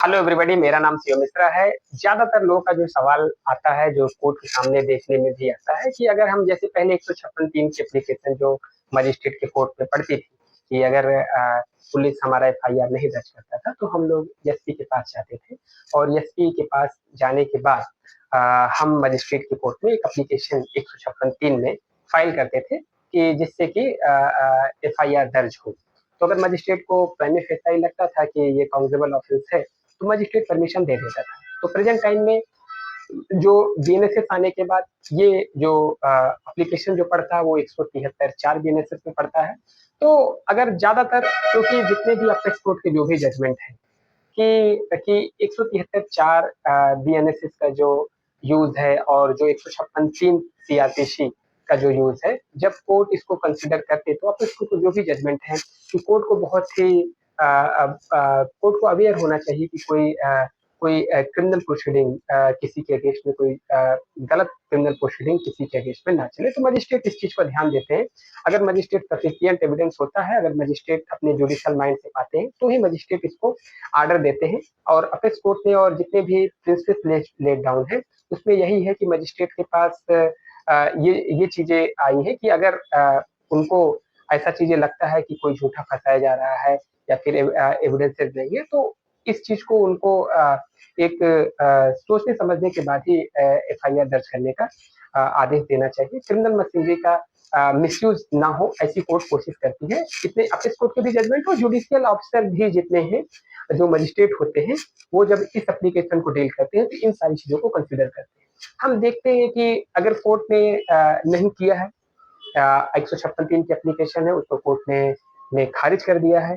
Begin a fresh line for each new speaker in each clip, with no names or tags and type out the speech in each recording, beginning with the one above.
Hello everybody, मेरा नाम शिव मिश्रा है। ज़्यादातर लोगों का जो सवाल आता है, जो कोर्ट के सामने देखने में भी आता है कि अगर हम जैसे पहले 156(3) की एप्लीकेशन जो मजिस्ट्रेट के कोर्ट में पड़ती थी कि अगर पुलिस हमारा एफआईआर नहीं दर्ज करता था तो हम लोग एसपी के पास जाते थे और एसपी के पास जाने के बाद हम मजिस्ट्रेट के कोर्ट में एक एप्लीकेशन 156(3) में फाइल करते थे कि जिससे कि एफआईआर दर्ज हो। तो अगर मजिस्ट्रेट को प्राइमे फेसा ही लगता था कि ये काउंटेबल ऑफेंस है तो मजिस्ट्रेट परमिशन दे देता था। तो प्रेजेंट टाइम में जो बीएनएसएस आने के बाद ये जो एप्लीकेशन जो पड़ता है वो 173(4) बीएनएसएस में पड़ता है। तो अगर ज्यादातर क्योंकि जितने भी अपेक्स कोर्ट के जो भी जजमेंट है कि 173(4) बीएनएसएस का जो यूज है और जो 156(3) सीआरपीसी का जो यूज है, जब कोर्ट इसको कंसिडर करते तो अपेक्स कोर्ट को जो भी जजमेंट है कि कोर्ट को बहुत ही कोर्ट को अवेयर होना चाहिए कि कोई क्रिमिनल प्रोसीडिंग किसी के अगेंस्ट में कोई गलत क्रिमिनल प्रोसीडिंग किसी के अगेंस्ट में ना चले, तो मजिस्ट्रेट इस चीज पर ध्यान देते हैं। अगर मजिस्ट्रेट सफिशिएंट एविडेंस होता है, अगर मजिस्ट्रेट अपने जुडिशियल माइंड से पाते हैं तो ही मजिस्ट्रेट इसको आर्डर देते हैं। और अपेक्स कोर्ट में और जितने भी प्रिंसिपल लेड डाउन है उसमें यही है कि मजिस्ट्रेट के पास ये चीजें आई है कि अगर उनको ऐसा चीजें लगता है कि कोई झूठा फंसाया जा रहा है या फिर एविडेंसेस नहीं है, तो इस चीज को उनको एक सोचने समझने के बाद ही एफआईआर दर्ज करने का आदेश देना चाहिए। क्रिमिनल मशीनरी का मिसयूज ना हो, ऐसी कोर्ट कोशिश करती है। जितने अपेक्स कोर्ट के भी जजमेंट हो, जुडिशियल ऑफिसर भी जितने हैं, जो मजिस्ट्रेट होते हैं, वो जब इस एप्लीकेशन को डील करते हैं तो इन सारी चीजों को कंसिडर करते हैं। हम देखते हैं कि अगर कोर्ट ने नहीं किया है, 156(3) की एप्लीकेशन है उसको कोर्ट ने खारिज कर दिया है,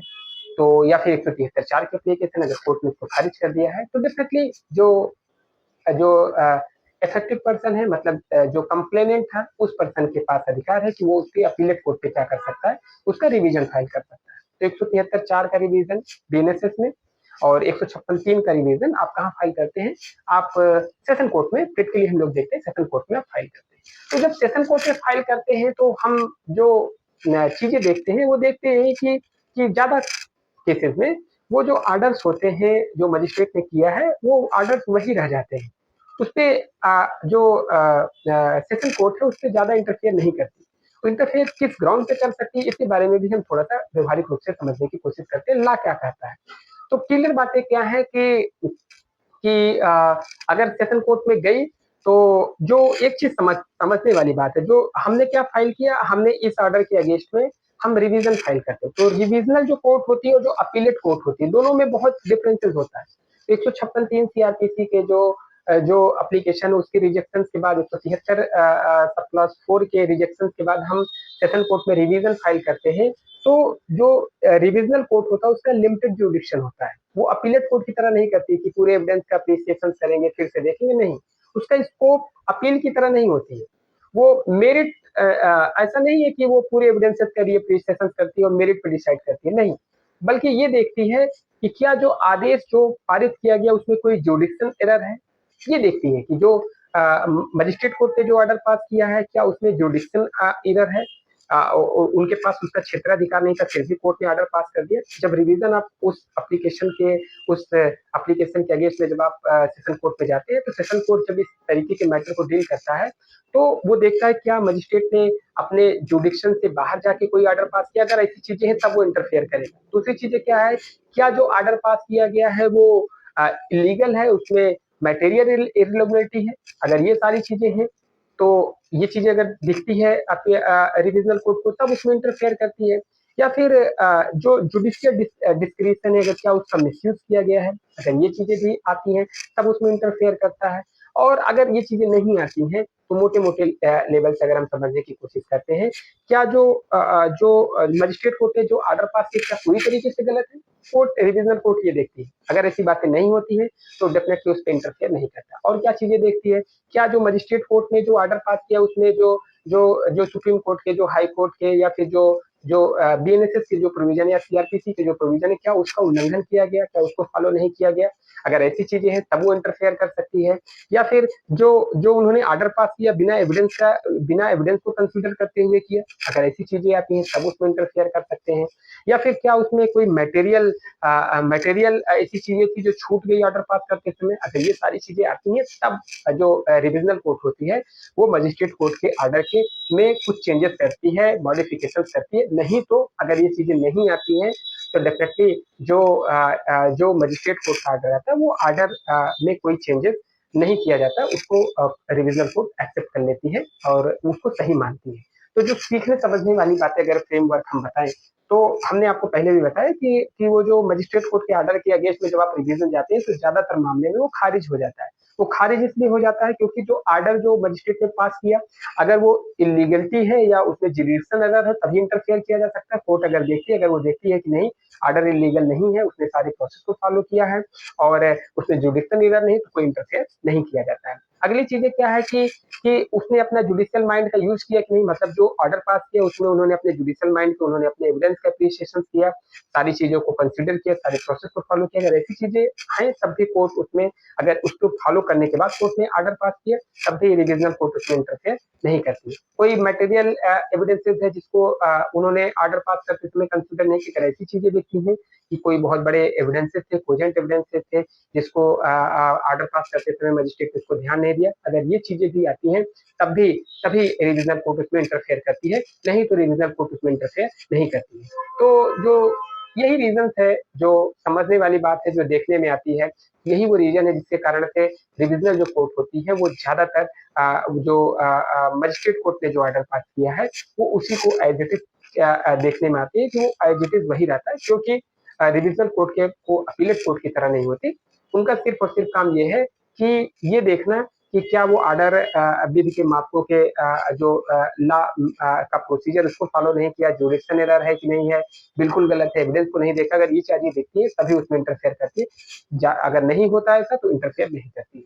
तो या फिर 173(4) की एप्लीकेशन अगर कोर्ट ने उसको खारिज कर दिया है तो डेफिनेटली जो जो इफेक्टिव पर्सन है, मतलब जो कंप्लेनेंट था, उस पर्सन के पास अधिकार है कि वो उसके अपीलेट कोर्ट पे क्या कर सकता है, उसका रिवीजन फाइल कर सकता है। तो 173(4) का रिवीजन बीएनएसएस में और 156(3) का रिवीजन आप कहाँ फाइल करते हैं, आप सेशन कोर्ट में प्रैक्टिकली हम लोग देखते हैं सेशन कोर्ट में आप फाइल करते हैं। तो जब सेशन कोर्ट में फाइल करते हैं तो हम जो चीजें देखते हैं वो देखते हैं कि ज्यादा केसेस में वो जो ऑर्डर्स होते हैं जो मजिस्ट्रेट ने किया है वो ऑर्डर्स वही रह जाते हैं। उसपे जो सेशन कोर्ट है उससे ज्यादा इंटरफेयर नहीं करती। तो इंटरफेयर किस ग्राउंड पे कर सकती है इसके बारे में भी हम थोड़ा सा व्यवहारिक रूप से समझने की कोशिश करते हैं, ला क्या कहता है। तो क्लियर बातें क्या है कि अगर सेशन कोर्ट में गई तो जो एक चीज समझने वाली बात है, जो हमने क्या फाइल किया, हमने इस ऑर्डर के अगेंस्ट में हम रिवीजन फाइल करते हैं। तो रिवीजनल जो कोर्ट होती है और जो अपीलेट कोर्ट होती है, दोनों में बहुत डिफरेंसेस होता है। 156(3) सीआरपीसी के जो एप्लीकेशन है उसके रिजेक्शन के बाद 173 सब क्लॉज 4 के रिजेक्शन के बाद हम सेशन कोर्ट में रिवीजन फाइल करते हैं। तो जो रिविजनल कोर्ट होता है उसका लिमिटेड जुडिक्शन होता है, वो अपीलेट कोर्ट की तरह नहीं करती कि पूरे एविडेंस का अप्रिसिएशन करेंगे फिर से देखेंगे, नहीं। उसका स्कोप अपील की तरह नहीं होती है। वो मेरिट ऐसा नहीं है कि वो पूरे एविडेंसेस का रीअप्रिसिएशन करती है और मेरिट पे डिसाइड करती है, नहीं। बल्कि ये देखती है कि क्या जो आदेश जो पारित किया गया उसमें कोई जुडिक्शन एरर है। ये देखती है कि जो मजिस्ट्रेट कोर्ट ने जो ऑर्डर पास किया है क्या उसमें जुडिक्शन एरर है। उनके पास उसका क्षेत्राधिकार नहीं था फिर भी कोर्ट ने ऑर्डर पास कर दिया। जब रिवीजन आप उस एप्लीकेशन के अगेंस्ट में जब आप सेशन कोर्ट में जाते हैं तो सेशन कोर्ट जब इस तरीके के मैटर को डील करता है तो वो देखता है क्या मजिस्ट्रेट ने अपने जुडिक्शन से बाहर जाके कोई ऑर्डर पास किया। अगर ऐसी चीजें हैं तब वो इंटरफेयर करेगा। दूसरी चीजें क्या है, क्या जो ऑर्डर पास किया गया है वो इलीगल है, उसमें मटेरियल इरेगुलरिटी है। अगर ये सारी चीजें हैं तो ये चीजें अगर दिखती है आपके रिविजनल कोर्ट को तब उसमें इंटरफेयर करती है। या फिर जो जुडिशियल डिस्क्रिप्शन है अगर क्या उसका मिसयूज किया गया है, अगर ये चीजें भी आती हैं तब उसमें इंटरफेयर करता है। और अगर ये चीजें नहीं आती हैं तो मोटे मोटे लेवल से अगर हम समझने की कोशिश करते हैं, क्या जो मजिस्ट्रेट कोर्ट ने जो ऑर्डर पास किया क्या पूरी तरीके से गलत है, कोर्ट रिविजनल कोर्ट ये देखती है। अगर ऐसी बातें नहीं होती है तो डेफिनेटली उस पर इंटरफेयर नहीं करता। और क्या चीजें देखती है, क्या जो मजिस्ट्रेट कोर्ट ने जो ऑर्डर पास किया उसमें जो जो जो सुप्रीम कोर्ट के, जो हाई कोर्ट के या फिर जो जो बीएनएसएस की जो प्रोविजन या सीआरपीसी के जो प्रोविजन है, क्या उसका उल्लंघन किया गया, क्या उसको फॉलो नहीं किया गया? अगर ऐसी चीजें हैं तब वो इंटरफेयर कर सकती है, या फिर जो जो उन्होंने ऑर्डर पास किया बिना एविडेंस को कंसीडर करते हुए किया, अगर ऐसी चीजें आती हैं तब उसमें इंटरफेयर कर सकते हैं। या फिर क्या उसमें कोई मटेरियल ऐसी चीजें थी जो छूट गई ऑर्डर पास करते समय, अगर ये सारी चीजें आती हैं तब जो रिविजनल कोर्ट होती है वो मजिस्ट्रेट कोर्ट के ऑर्डर के में कुछ चेंजेस करती है, मॉडिफिकेशन करती है। नहीं तो अगर ये चीजें नहीं आती हैं तो डेफिनेटली जो मजिस्ट्रेट कोर्ट का ऑर्डर आता है वो ऑर्डर में कोई चेंजेस नहीं किया जाता, उसको रिविजनल कोर्ट एक्सेप्ट कर लेती है और उसको सही मानती है। तो जो सीखने समझने वाली बातें अगर फ्रेमवर्क हम बताएं, तो हमने आपको पहले भी बताया कि वो जो मजिस्ट्रेट कोर्ट के ऑर्डर के अगेंस्ट में जब आप रिवीजन जाते हैं तो ज्यादातर मामले में वो खारिज हो जाता है। वो खारिज इसलिए हो जाता है क्योंकि जो ऑर्डर जो मजिस्ट्रेट ने पास किया, अगर वो इलीगलिटी है या उसमें जुडिक्शन एरर है तभी इंटरफेयर किया जा सकता है। कोर्ट अगर देखती है कि नहीं, ऑर्डर इलीगल नहीं है, उसने सारे प्रोसेस को फॉलो किया है और उसमें जुडिक्शन एरर नहीं, तो कोई इंटरफेयर नहीं किया जाता है। अगली चीजें क्या है कि उसने अपना जुडिशियल माइंड का यूज किया कि नहीं, मतलब जो ऑर्डर पास किया उसमें उन्होंने अपने जुडिशियल माइंड को, उन्होंने अपने एविडेंस का अप्रिशिएशन किया, सारी चीजों को कंसिडर किया, सारे प्रोसेस को फॉलो किया। अगर ऐसी चीजें हैं तब भी कोर्ट उसमें, अगर उसको फॉलो करने के बाद कोर्ट ने ऑर्डर पास किया तब भी रिविजनल कोर्ट उसमें इंटरफेयर नहीं करती। कोई मटेरियल एविडेंसेस है जिसको उन्होंने ऑर्डर पास करते समय कंसिडर नहीं किया, ऐसी चीजें देखी हैं कि कोई बहुत बड़े एविडेंसेस थे, कोजेंट एविडेंसेस थे जिसको ऑर्डर पास करते समय मजिस्ट्रेट ने इसको ध्यान नहीं दिया, अगर ये चीजें भी आती हैं तभी रिविजनल कोर्ट उसमें इंटरफेयर करती है, नहीं तो रिविजनल कोर्ट उसमें इंटरफेयर नहीं करती है। तो जो यही रीजन है, जो समझने वाली बात है, जो देखने में आती है, यही वो रीजन है जिसके कारण से रिविजनल जो कोर्ट होती है वो ज्यादातर जो मजिस्ट्रेट कोर्ट ने जो ऑर्डर पास किया है वो उसी को एज इट इज देखने में आती है कि वो एज इट इज वही रहता है, क्योंकि रिविजनल कोर्ट के को अपीलेट कोर्ट की तरह नहीं होती। उनका सिर्फ और सिर्फ काम ये है कि ये देखना कि क्या वो ऑर्डर विधि के मापकों के जो लॉ का प्रोसीजर उसको फॉलो नहीं किया, जुडिक्शन एरर है कि नहीं है, बिल्कुल गलत है, एविडेंस को नहीं देखा, अगर ये चीजें देखती है तभी उसमें इंटरफेयर करती है। अगर नहीं होता ऐसा तो इंटरफेयर नहीं करती।